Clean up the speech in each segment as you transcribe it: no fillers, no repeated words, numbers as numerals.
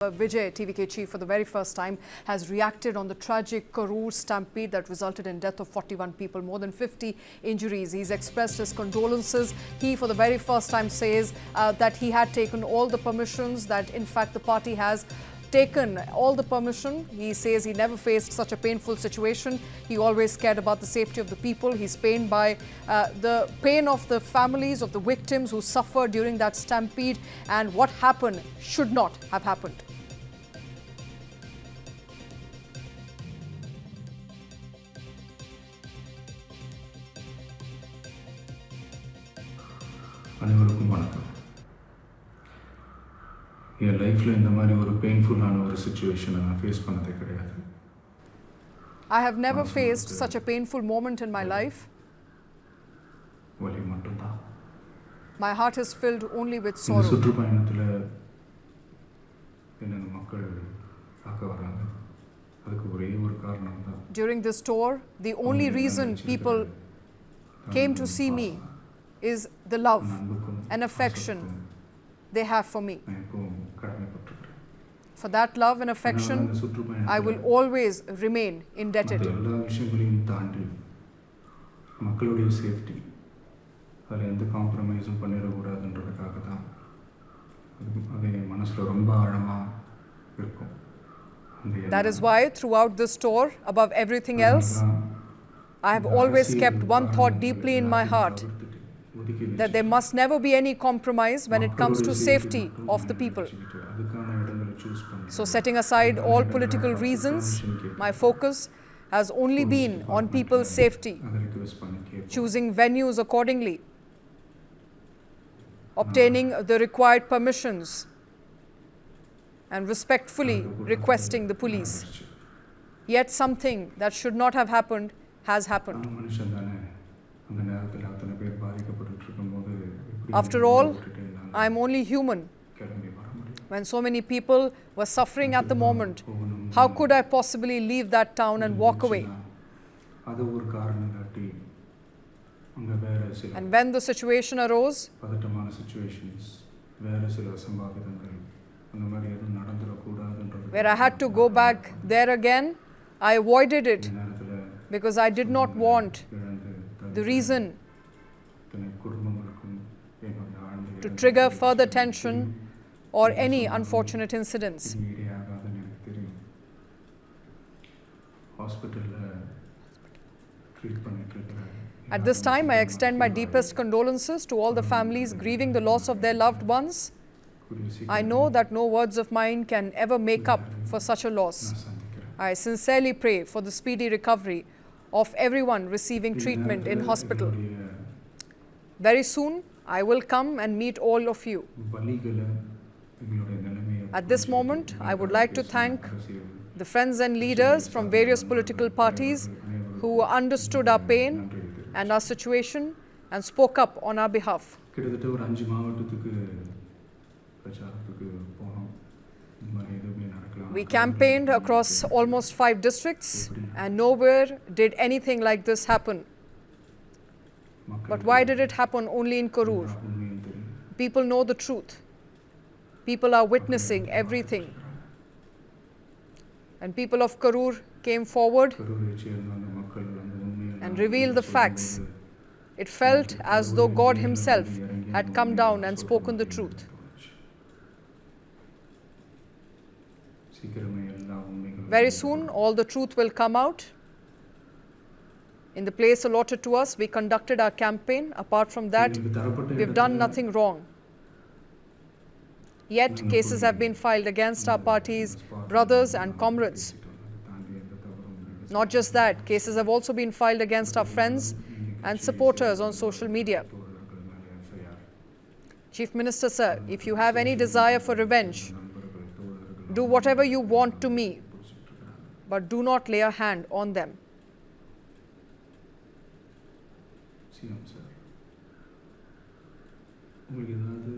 Vijay, TVK chief, for the very first time, has reacted on the tragic Karur Stampede that resulted in death of 41 people, more than 50 injuries. He's expressed his condolences. He, for the very first time, says that he had taken all the permissions, that in fact the party has taken all the permission. He says he never faced such a painful situation. He always cared about the safety of the people. He's pained by the pain of the families of the victims who suffered during that stampede, and what happened should not have happened. அனைவருக்கும் வணக்கம். என் லைஃப்பில் இந்த மாதிரி ஒரு பெயின்ஃபுல்லான ஒரு சிச்சுவேஷனை நான் face பண்ணதே கிடையாது. I have never faced such a painful moment in my life. வலி மட்டும்தான். My heart is filled only with இந்த sorrow. சுற்றுப்பயணத்தில் என்ன மக்கள் பார்க்க வராங்க, அதுக்கு ஒரே ஒரு காரணம் தான். During this tour, the only reason people came to see me is the love and affection they have for me. For that love and affection, I will always remain indebted. எல்லா விஷயங்களையும் தாண்டி மக்களுடைய சேஃப்டி, அதில் எந்த காம்ப்ரமைஸும் பண்ணிடக்கூடாதுன்றதுக்காக தான் அது என் மனசில் ரொம்ப ஆழமாக இருக்கும். That is why throughout this tour, above everything else, I have always kept one thought deeply in my heart, that there must never be any compromise when it comes to safety of the people. So setting aside all political reasons, my focus has only been on people's safety, choosing venues accordingly, obtaining the required permissions, and respectfully requesting the police. Yet something that should not have happened has happened. After all, I am only human. When so many people were suffering at the moment, how could I possibly leave that town and walk away? And when the situation arose, where I had to go back there again, I avoided it because I did not want the reason to trigger further tension or any unfortunate incidents. At this time, I extend my deepest condolences to all the families grieving the loss of their loved ones. I know that no words of mine can ever make up for such a loss. I sincerely pray for the speedy recovery of everyone receiving treatment in hospital. Very soon, I will come and meet all of you. At this moment, I would like to thank the friends and leaders from various political parties who understood our pain and our situation and spoke up on our behalf. We campaigned across almost 5 districts, and nowhere did anything like this happen. But why did it happen only in Karur? People know the truth. People are witnessing everything. And people of Karur came forward and revealed the facts. It felt as though God Himself had come down and spoken the truth. Very soon, all the truth will come out. In the place allotted to us, we conducted our campaign. Apart from that, we have done nothing wrong. Yet, cases have been filed against our party's brothers and comrades. Not just that, cases have also been filed against our friends and supporters on social media. Chief Minister, sir, if you have any desire for revenge, do whatever you want to me, but do not lay a hand on them. உங்களுக்கு ஏதாவது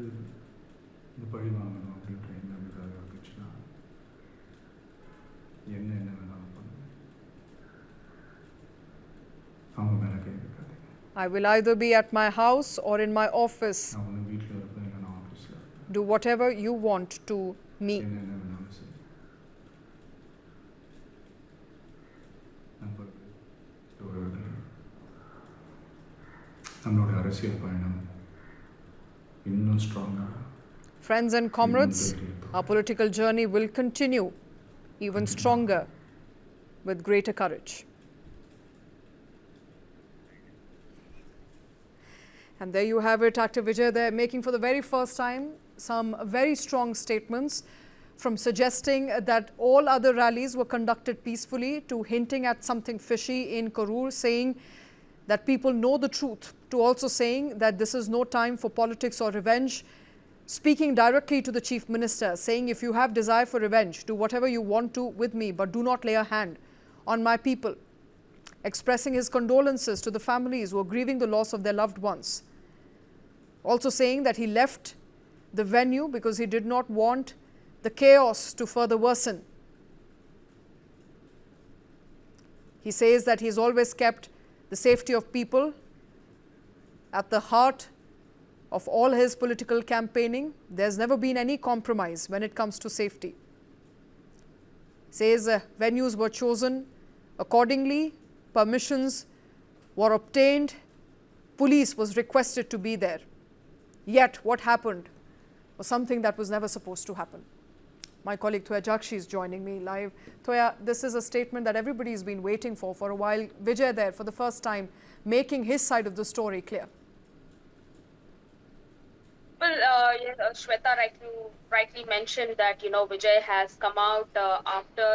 இந்த பழி வாங்கணும் அப்படின்ற எண்ணம் ஏதாவது வந்துச்சுன்னா என்ன வேணாலும் பண்ணுங்க, அவங்க மேலே கை வைக்காதீங்க. I will either be at my house or in my office. நான் ஒன்று வீட்டில் இருப்பேன், இல்லைன்னா ஆஃபீஸில். Do whatever you want to me. என்ன வேணாலும் நம்புறது ஒரு நம்மளோட அரசியல் பயணம் இன்னும் ஸ்ட்ராங்காக. Friends and comrades, our political journey will continue even stronger with greater courage. And there you have it, Actor Vijay. They're making for the very first time some very strong statements, from suggesting that all other rallies were conducted peacefully to hinting at something fishy in Karur, saying that people know the truth, to also saying that this is no time for politics or revenge, speaking directly to the Chief Minister, saying if you have desire for revenge, do whatever you want to with me, but do not lay a hand on my people, expressing his condolences to the families who are grieving the loss of their loved ones. Also saying that he left the venue because he did not want the chaos to further worsen. He says that he's always kept the safety of people at the heart of all his political campaigning. There's never been any compromise when it comes to safety. Says venues were chosen accordingly, permissions were obtained, police was requested to be there. Yet what happened was something that was never supposed to happen. My colleague Thoya Jakshi is joining me live. Thoya, this is a statement that everybody's been waiting for a while. Vijay there for the first time making his side of the story clear. Well, yes, Shweta rightly mentioned that, Vijay has come out after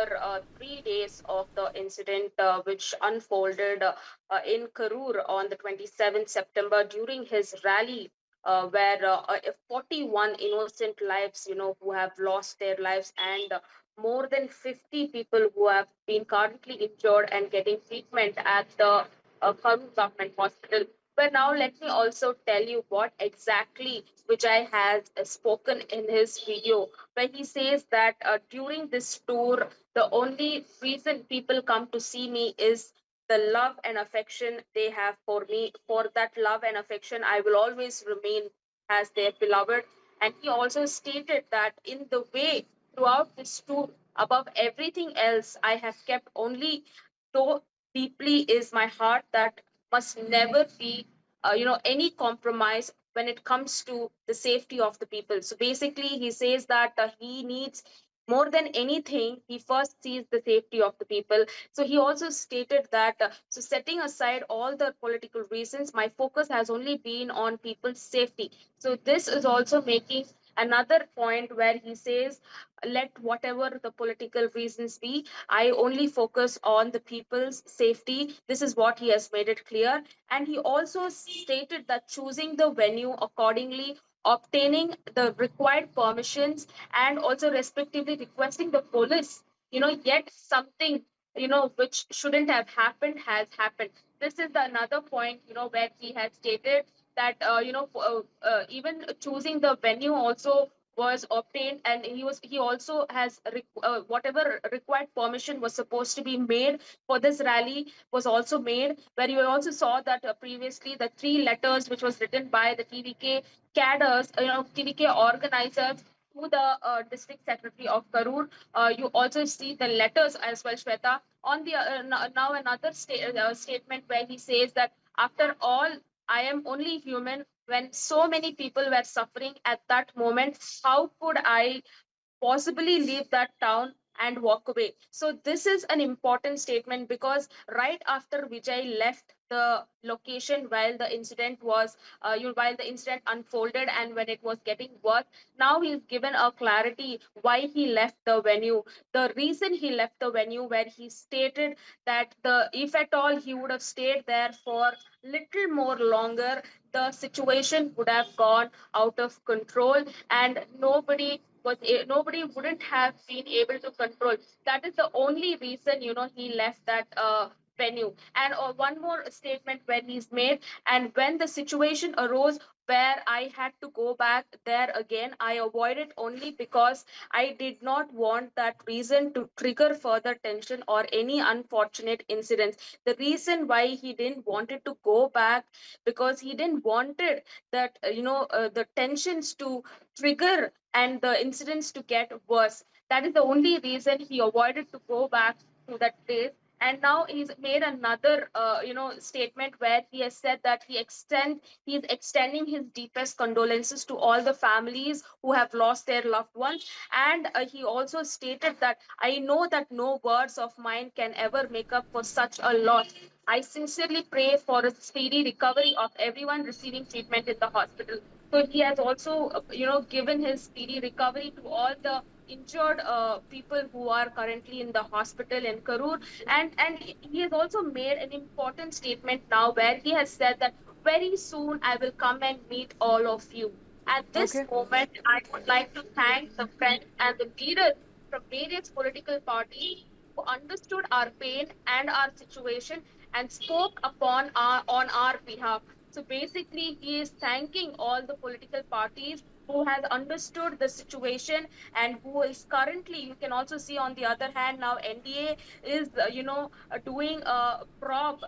3 days of the incident which unfolded in Karur on the 27th September during his rally, where 41 innocent lives, who have lost their lives, and more than 50 people who have been currently injured and getting treatment at the Karur Government Hospital. But now let me also tell you what exactly Vijay has spoken in his video, where he says that during this tour, the only reason people come to see me is the love and affection they have for me. For that love and affection, I will always remain as their beloved. And he also stated that in the way throughout this tour, above everything else, I have kept only so deeply is my heart that must never be any compromise when it comes to the safety of the people. So basically he says that he needs more than anything, he first sees the safety of the people. So he also stated that so setting aside all the political reasons, my focus has only been on people's safety. So this is also making another point where he says, let whatever the political reasons be, I only focus on the people's safety. This is what he has made it clear. And he also stated that choosing the venue accordingly, obtaining the required permissions, and also respectively requesting the police, yet something, which shouldn't have happened has happened. This is another point, where he had stated that, even choosing the venue also was obtained, and he also has whatever required permission was supposed to be made for this rally was also made, where you also saw that previously the 3 letters which was written by the tvk cadres, tvk organizers to the district secretary of Karur. You also see the letters as well, Shweta. On the now another statement where he says that after all, I am only human. When so many people were suffering at that moment, how could I possibly leave that town and walk away? So this is an important statement, because right after Vijay left the location while the incident was while the incident unfolded and when it was getting worse, now he's given a clarity why he left the venue. The reason he left the venue, where he stated that the if at all he would have stayed there for little more longer, the situation would have gone out of control, and nobody wouldn't have been able to control. That is the only reason, he left that venue. And one more statement when he's made, and when the situation arose where I had to go back there again, I avoided only because I did not want that reason to trigger further tension or any unfortunate incidents. The reason why he didn't wanted to go back, because he didn't wanted that the tensions to trigger and the incidents to get worse. That is the only reason he avoided to go back to that place. And now he's made another statement where he has said that he's extending his deepest condolences to all the families who have lost their loved ones. And he also stated that I know that no words of mine can ever make up for such a loss. I sincerely pray for a speedy recovery of everyone receiving treatment in the hospital. So he has also, given his speedy recovery to all the injured people who are currently in the hospital in Karur. And he has also made an important statement now where he has said that very soon I will come and meet all of you. At this Okay. moment, I would like to thank the friends and the leaders from various political parties who understood our pain and our situation and spoke on our behalf. So basically, he is thanking all the political parties who has understood the situation and who is currently, you can also see on the other hand now NDA is doing a probe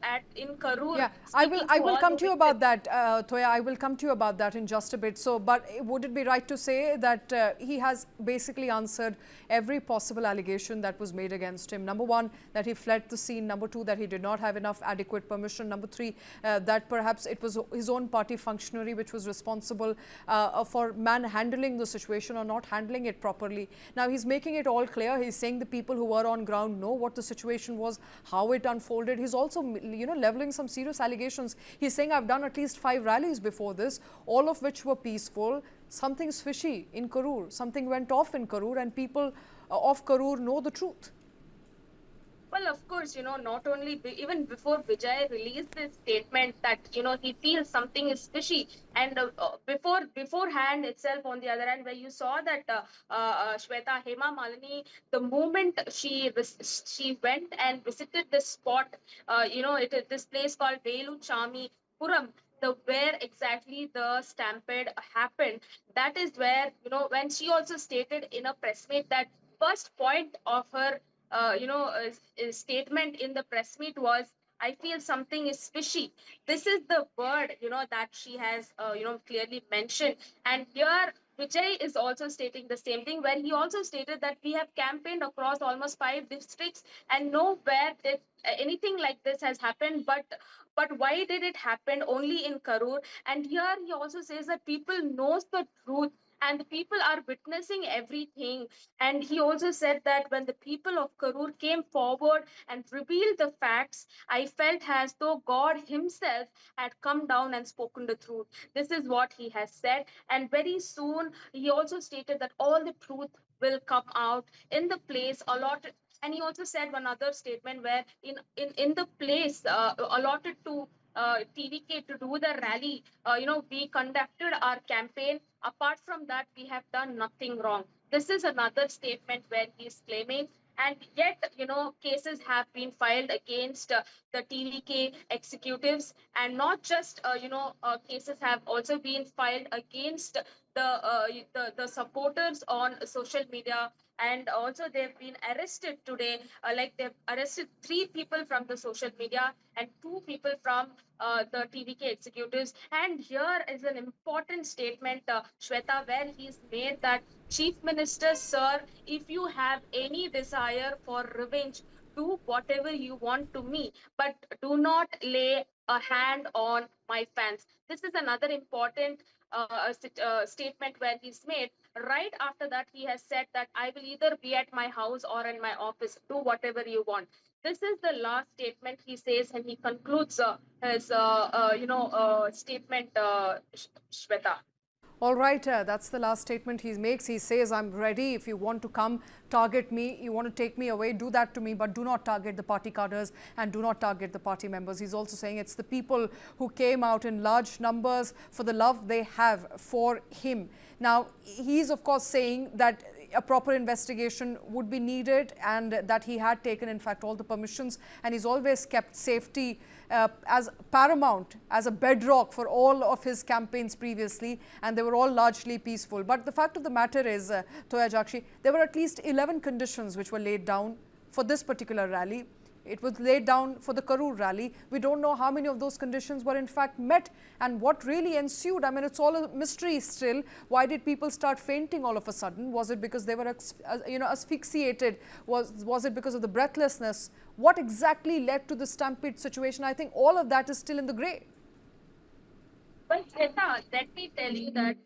at in Karur, Yeah, speaking I to will all come the to you victims. about that, Toya. I will come to you about that in just a bit. So, but would it be right to say that he has basically answered every possible allegation that was made against him? Number one, that he fled the scene. Number two, that he did not have enough adequate permission. Number three, that perhaps it was his own party functionary which was responsible for manhandling the situation or not handling it properly. Now, he's making it all clear. He's saying the people who were on ground know what the situation was, how it unfolded. He's also, leveling some serious allegations. He's saying, I've done at least 5 rallies before this, all of which were peaceful. Something's fishy in Karur. Something went off in Karur, and people of Karur know the truth. Well, of course, not only even before Vijay released this statement that he feels something is fishy, and beforehand itself, on the other hand, where you saw that Shweta Hema Malini, the moment she went and visited this spot, it is this place called Velu Chami Puram, the where exactly the stampede happened. That is where when she also stated in a press meet that first point of her statement in the press meet was, I feel something is fishy. This is the word that she has clearly mentioned. And here Vijay is also stating the same thing, where he also stated that we have campaigned across almost 5 districts and nowhere did anything like this has happened. But why did it happen only in Karur? And here he also says that people knows the truth and the people are witnessing everything. And he also said that when the people of Karur came forward and revealed the facts, I felt as though God Himself had come down and spoken the truth. This is what he has said. And very soon, he also stated that all the truth will come out in the place allotted. And he also said one other statement where in the place allotted to TVK to do the rally, we conducted our campaign. Apart from that, we have done nothing wrong. This is another statement where he is claiming. And yet, cases have been filed against the TVK executives, and not just, cases have also been filed against the supporters on social media. And also, they've been arrested today. Like they've arrested 3 people from the social media and 2 people from the TVK executives. And here is an important statement, Shweta, where he's made that Chief Minister, sir, if you have any desire for revenge, do whatever you want to me, but do not lay a hand on my fans. This is another important statement where he's made. Right after that, he has said that I will either be at my house or in my office. Do whatever you want. This is the last statement he says, and he concludes his statement, Shweta. All right, that's the last statement he makes. He says, I'm ready. If you want to come, target me. You want to take me away, do that to me, but do not target the party cadres and do not target the party members. He's also saying it's the people who came out in large numbers for the love they have for him. Now, he's of course saying that a proper investigation would be needed and that he had taken, in fact, all the permissions, and he's always kept safety as paramount, as a bedrock for all of his campaigns previously, and they were all largely peaceful. But the fact of the matter is, Toya Jakshi, there were at least 11 conditions which were laid down for this particular rally. It was laid down for the Karur rally. We don't know how many of those conditions were in fact met and what really ensued. I mean, it's all a mystery still. Why did people start fainting all of a sudden? Was it because they were asphyxiated? Was it because of the breathlessness? What exactly led to the stampede situation? I think all of that is still in the grey. Well, Shweta, let me tell you that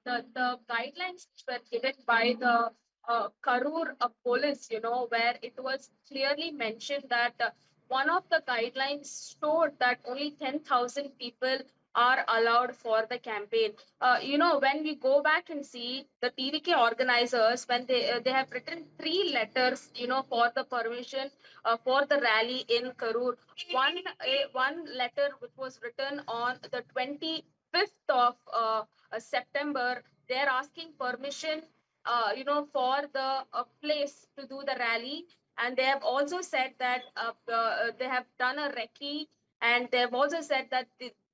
the guidelines which were given by the Karur police, where it was clearly mentioned that one of the guidelines showed that only 10,000 people are allowed for the campaign. When we go back and see the TVK organizers, when they have written three letters, for the permission for the rally in Karur. One letter which was written on the 25th of September, they're asking permission, for the place to do the rally. And they have also said that they have done a recce, and they have also said that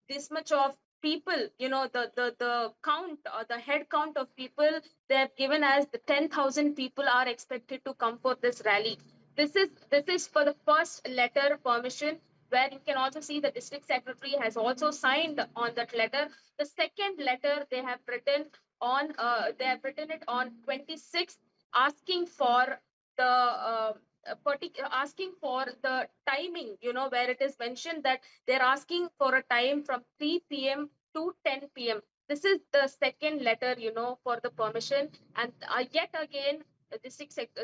this much of people, the count or the head count of people they have given as the 10,000 people are expected to come for this rally. This is for the first letter permission, where you can also see the district secretary has also signed on that letter. The second letter they have written it on 26th, asking for the asking for the timing, where it is mentioned that they're asking for a time from 3 p.m. to 10 p.m. This is the second letter, for the permission. And yet again, the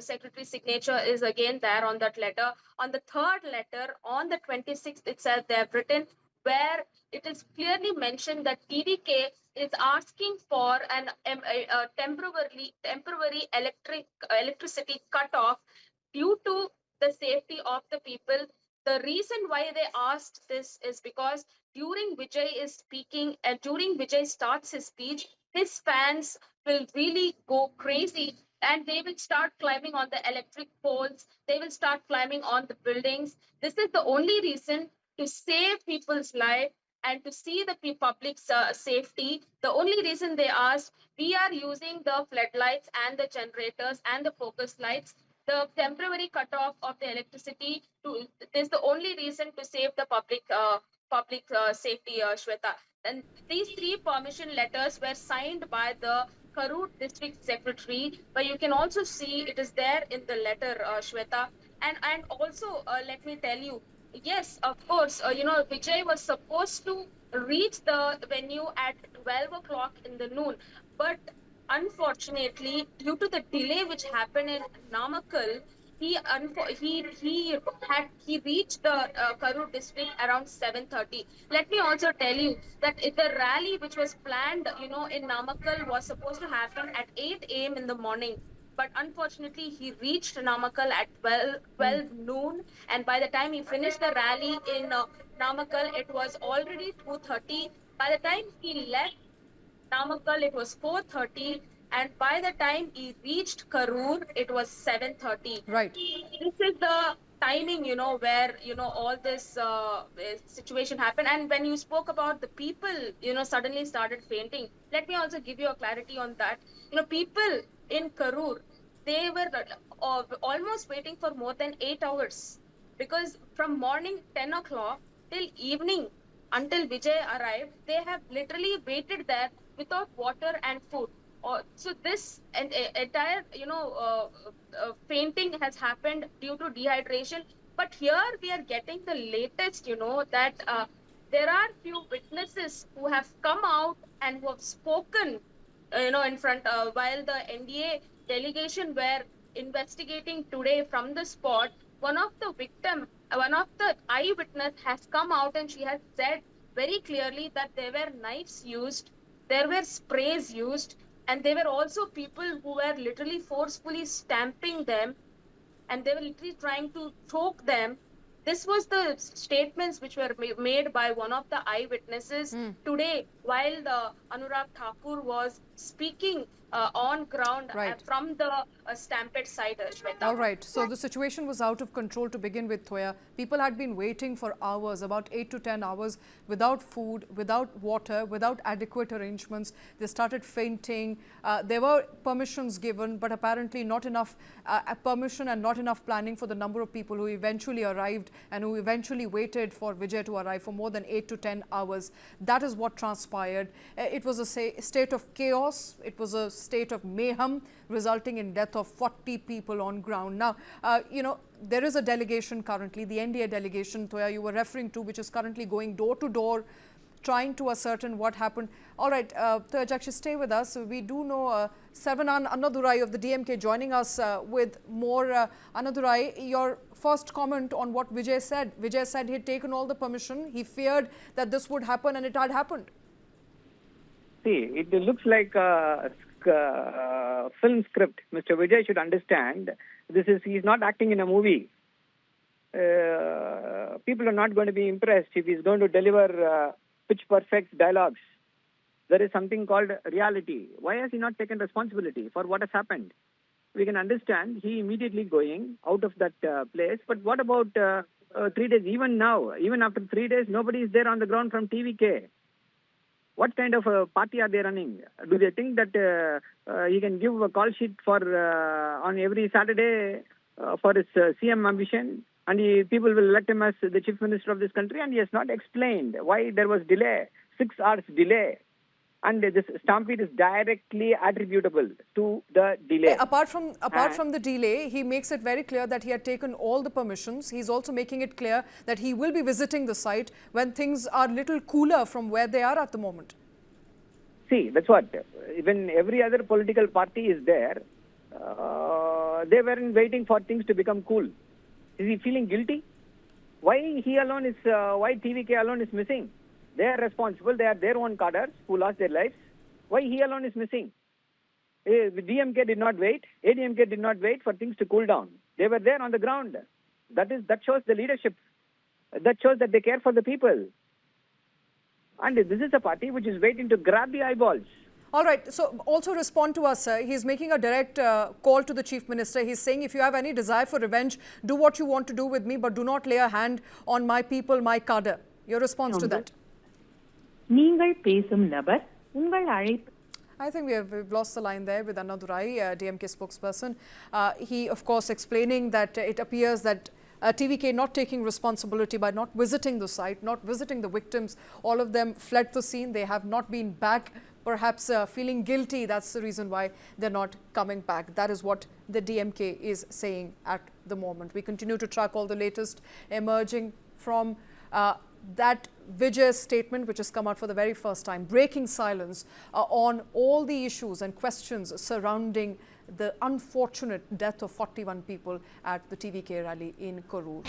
secretary signature is again there on that letter. On the third letter, on the 26th itself, they have written where it is clearly mentioned that TDK is asking for a temporary electricity cutoff due to the safety of the people. The reason why they asked this is because during Vijay is speaking and during Vijay starts his speech, his fans will really go crazy, and they will start climbing on the electric poles. They will start climbing on the buildings. This is the only reason, to save people's life and to see the public's safety. The only reason they asked, we are using the floodlights and the generators and the focus lights. The temporary cutoff of the electricity is the only reason to save the public safety, Shweta. And these three permission letters were signed by the Karur district secretary, but you can also see it is there in the letter, Shweta. And also, let me tell you, yes, of course, Vijay was supposed to reach the venue at 12 o'clock in the noon, but unfortunately, due to the delay which happened in Namakkal, he reached the Karur district around 7:30. Let me also tell you that the rally which was planned, in Namakkal was supposed to happen at 8 a.m. in the morning. But unfortunately, he reached Namakkal at 12 noon. And by the time he finished the rally in Namakkal, it was already 2:30. By the time he left Namakkal, it was 4:30, and by the time he reached Karur, it was 7:30. Right. This is the timing, where all this situation happened. And when you spoke about the people, suddenly started fainting. Let me also give you a clarity on that. People in Karur, they were almost waiting for more than 8 hours, because from morning 10 o'clock till evening, until Vijay arrived, they have literally waited there without water and food. So this entire, fainting has happened due to dehydration. But here we are getting the latest, that there are few witnesses who have come out and who have spoken, in front, while the NDA delegation were investigating today from the spot. One of the eyewitness has come out, and she has said very clearly that there were knives used, there were sprays used, and there were also people who were literally forcefully stamping them, and they were literally trying to choke them. This was the statements which were made by one of the eyewitnesses today, while the Anurag Thakur was speaking on ground Right. from the Stampede site, Shweta. All right. So the situation was out of control to begin with, Thoya. People had been waiting for hours, about 8 to 10 hours, without food, without water, without adequate arrangements. They started fainting. There were permissions given, but apparently not enough permission and not enough planning for the number of people who eventually arrived and who eventually waited for Vijay to arrive for more than 8 to 10 hours. That is what transpired. It was a state of chaos. It was a state of mayhem, resulting in death of 40 people on ground. Now, there is a delegation currently, the NDA delegation, Thoya, you were referring to, which is currently going door to door, trying to ascertain what happened. All right, Thoya, actually stay with us. We do know Saravanan Annadurai of the DMK joining us with more. Annadurai, your first comment on what Vijay said. Vijay said he had taken all the permission. He feared that this would happen, and it had happened. See, it looks like a film script. Mr. Vijay should understand he's not acting in a movie. People are not going to be impressed if he's going to deliver pitch perfect dialogues. There is something called reality. Why has he not taken responsibility for what has happened? We can understand he immediately going out of that place. But what about 3 days? Even now, even after 3 days, nobody is there on the ground from TVK. What kind of a party are they running? Do they think that he can give a call sheet for on every Saturday for his CM ambition, and people will elect him as the chief minister of this country? And he has not explained why there was delay, 6 hours delay. And this stampede is directly attributable to the delay. Apart from the delay, he makes it very clear that he had taken all the permissions. He's also making it clear that he will be visiting the site when things are little cooler from where they are at the moment. See, that's what. When every other political party is there, they weren't waiting for things to become cool. Is he feeling guilty? Why TVK alone is missing? They are responsible. They are their own cadres who lost their lives. Why he alone is missing? The DMK did not wait. ADMK did not wait for things to cool down. They were there on the ground. That shows the leadership. That shows that they care for the people. And this is a party which is waiting to grab the eyeballs. All right. So also respond to us, sir. He's making a direct call to the Chief Minister. He's saying, if you have any desire for revenge, do what you want to do with me, but do not lay a hand on my people, my cadre. Your response to that? நீங்கள் பேசும் நபர் உங்கள் அழைப்பு. I think we've lost the line there with Annadurai, DMK spokesperson. He, of course, explaining that it appears that TVK not taking responsibility by not visiting the site, not visiting the victims. All of them fled the scene. They have not been back, perhaps feeling guilty. That's the reason why they're not coming back. That is what the DMK is saying at the moment. We continue to track all the latest emerging from that Vijay's statement, which has come out for the very first time, breaking silence on all the issues and questions surrounding the unfortunate death of 41 people at the TVK rally in Karur.